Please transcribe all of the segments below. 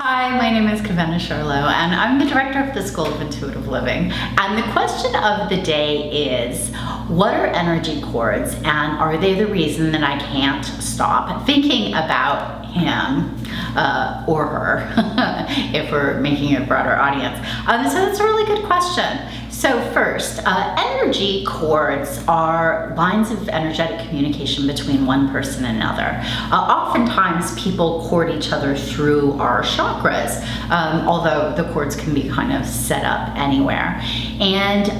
Hi, my name is Kawena Charlot, and I'm the director of the School of Intuitive Living. And the question of the day is, what are energy cords, and are they the reason that I can't stop thinking about him or her, if we're making a broader audience? So that's a really good question. So first, energy cords are lines of energetic communication between one person and another. Oftentimes people cord each other through our chakras, although the cords can be kind of set up anywhere. And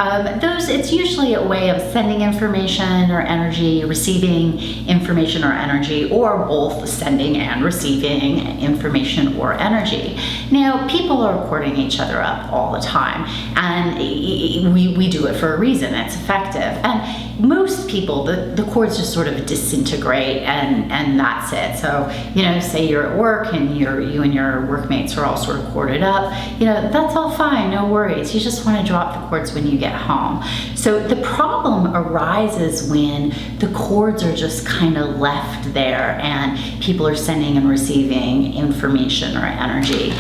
it's usually a way of sending information or energy, receiving information or energy, or both sending and receiving information or energy. Now, people are cording each other up all the time, and we do it for a reason. It's effective. And most people, the cords just sort of disintegrate and that's it. So, say you're at work and you and your workmates are all sort of corded up, that's all fine, no worries. You just want to drop the cords when you get home. So the problem arises when the cords are just kind of left there and people are sending and receiving information or energy.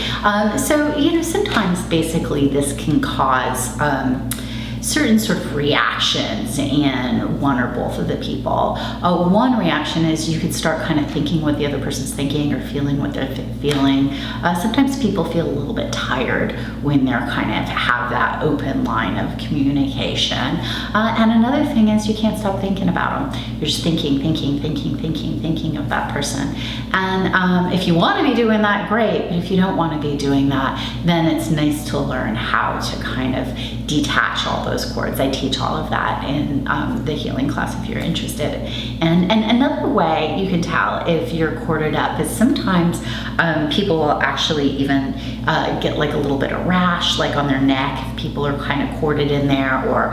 Sometimes basically this can cause certain sort of reactions in one or both of the people. One reaction is you could start kind of thinking what the other person's thinking or feeling what they're feeling. Sometimes people feel a little bit tired when they're kind of have that open line of communication. And another thing is you can't stop thinking about them. You're just thinking of that person. And if you want to be doing that, great. But if you don't want to be doing that, then it's nice to learn how to kind of detach all those cords. I teach all of that in the healing class if you're interested. And another way you can tell if you're corded up is sometimes people will actually even get like a little bit of rash, like on their neck, if people are kind of corded in there, or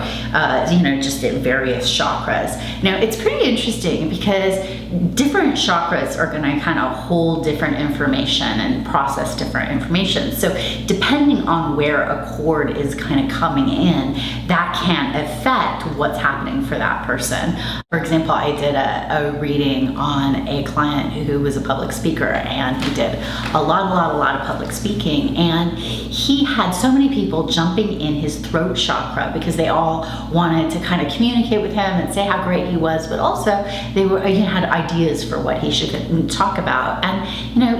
just in various chakras. Now, it's pretty interesting because different chakras are going to kind of hold different information and process different information. So depending on where a cord is kind of coming in, that can affect what's happening for that person. For example, I did a reading on a client who was a public speaker, and he did a lot of public speaking, and he had so many people jumping in his throat chakra because they all wanted to kind of communicate with him and say how great he was, but also he had ideas for what he should talk about. And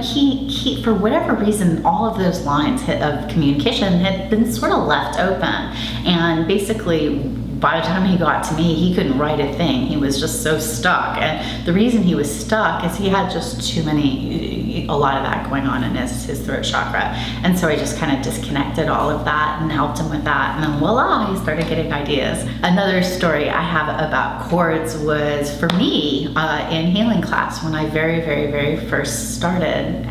he for whatever reason, all of those lines of communication had been sort of left open, and basically by the time he got to me, he couldn't write a thing. He was just so stuck. And the reason he was stuck is he had just a lot of that going on in his throat chakra. And so I just kind of disconnected all of that and helped him with that. And then voila, he started getting ideas. Another story I have about cords was for me in healing class when I very first started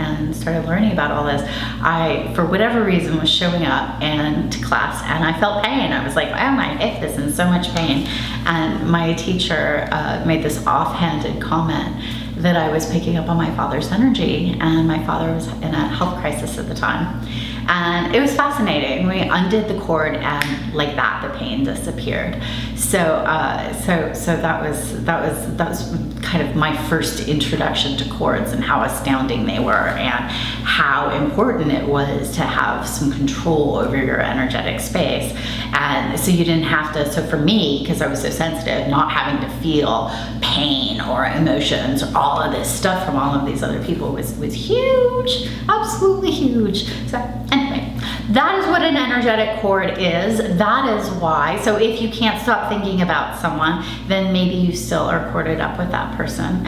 learning about all this. I, for whatever reason, was showing up to class and I felt pain. I was like, oh, my hip is in so much pain. And my teacher made this offhanded comment that I was picking up on my father's energy, and my father was in a health crisis at the time. And it was fascinating. We undid the cord, and like that, the pain disappeared. So that was kind of my first introduction to cords and how astounding they were, and how important it was to have some control over your energetic space. And so you didn't have to. So for me, because I was so sensitive, not having to feel pain or emotions or all of this stuff from all of these other people was huge, absolutely huge. So anyway, that is what an energetic cord is. That is why. So if you can't stop thinking about someone, then maybe you still are corded up with that person.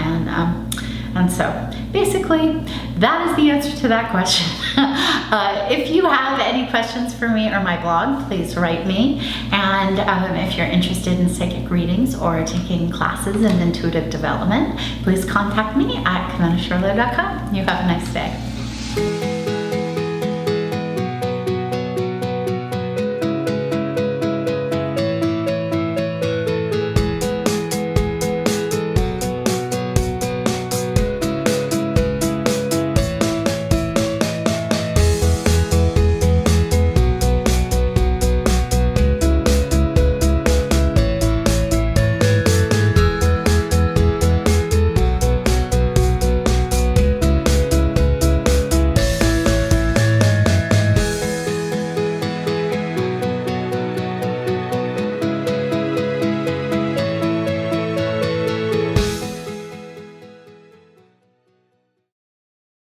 And so basically, that is the answer to that question. If you have any questions for me or my blog, please write me. And if you're interested in psychic readings or taking classes in intuitive development, please contact me at KawenaCharlot.com. You have a nice day.